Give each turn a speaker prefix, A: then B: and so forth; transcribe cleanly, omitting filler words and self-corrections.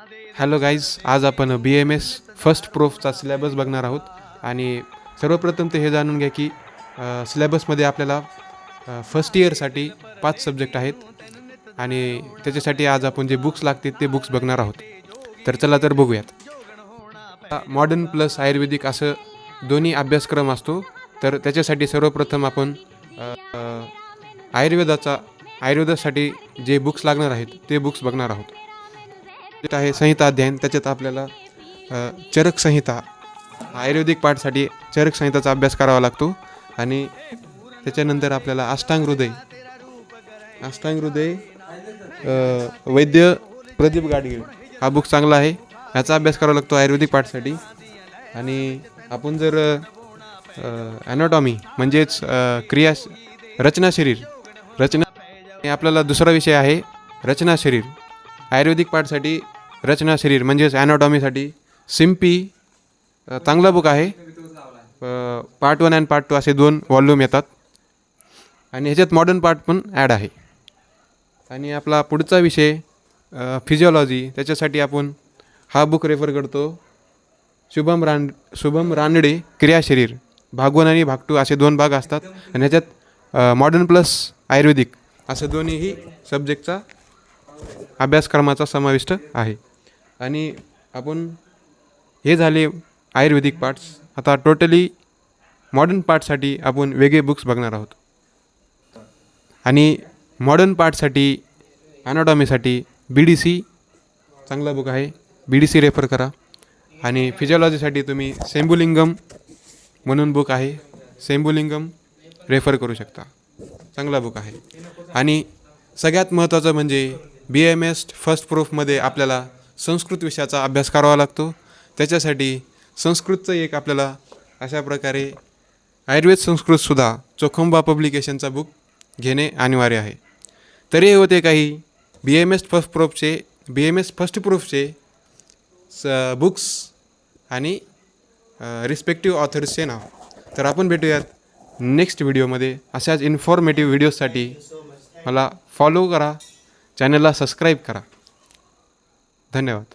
A: Hello guys, आज आपण BMS first प्रोफचा syllabus बघणार आहोत. आणि सर्वप्रथम ते हे जाणून घ्या की सिलेबसमध्ये आपल्याला फर्स्ट इयरसाठी 5 सब्जेक्ट आहेत आणि त्याच्यासाठी आज आपण जे बुक्स लागतील ते बुक्स बघणार आहोत. तर चला तर बघूयात. मॉडर्न प्लस आयुर्वेदिक असं दोन्ही अभ्यासक्रम असतो. तर त्याच्यासाठी सर्वप्रथम आपण आयुर्वेदासाठी जे बुक्स लागणार आहेत ते बुक्स बघणार आहोत. आहे संहिता अध्ययन. त्याच्यात आपल्याला चरक संहिता, आयुर्वेदिक पाठसाठी चरक संहिताचा अभ्यास करावा लागतो. आणि त्याच्यानंतर आपल्याला अष्टांग हृदय वैद्य प्रदीप गाडगीळ हा बुक चांगला आहे, ह्याचा अभ्यास करावा लागतो आयुर्वेदिक पाठसाठी. आणि आपण जर ॲनाटॉमी म्हणजेच रचना हे आपल्याला दुसरा विषय आहे. रचना शरीर आयुर्वेदिक पाठसाठी रचना शरीर म्हणजेच ॲनाटॉमीसाठी सिम्पी चांगला बुक आहे. पार्ट 1 आणि पार्ट 2 असे 2 वॉल्यूम येतात आणि ह्याच्यात मॉडर्न पार्ट पण ॲड आहे. आणि आपला पुढचा विषय फिजिओलॉजी, त्याच्यासाठी आपण हा बुक रेफर करतो. शुभम रानडे क्रियाशरीर भाग 1 आणि भाग 2 असे 2 भाग असतात. आणि ह्याच्यात मॉडर्न प्लस आयुर्वेदिक असं दोन्हीही सब्जेक्टचा अभ्यासक्रमाचा समाविष्ट आहे. आणि आपण हे झाले आयुर्वेदिक पार्ट्स. आता टोटली मॉडर्न पार्टसाठी आपण वेगळे बुक्स बघणार आहोत. आणि मॉडर्न पार्टसाठी ॲनाटॉमीसाठी BDC चांगला बुक आहे, BDC रेफर करा. आणि फिजिओलॉजीसाठी तुम्ही सेंबुलिंगम म्हणून बुक आहे, सेंबुलिंगम रेफर करू शकता, चांगला बुक आहे. आणि सगळ्यात महत्त्वाचं म्हणजे BMS फर्स्ट प्रूफमध्ये आपल्याला संस्कृत विषयाचा अभ्यास करावा लागतो. त्याच्यासाठी संस्कृतचं एक आपल्याला अशा प्रकारे आयुर्वेद संस्कृतसुद्धा चोखंबा पब्लिकेशनचा बुक घेणे अनिवार्य आहे. तरी होते काही BMS फर्स्ट प्रूफचे बुक्स आणि रिस्पेक्टिव्ह ऑथर्सचे नाव. तर आपण भेटूयात नेक्स्ट व्हिडिओमध्ये. अशाच इन्फॉर्मेटिव्ह व्हिडिओजसाठी मला फॉलो करा, चॅनलला सबस्क्राईब करा. धन्यवाद.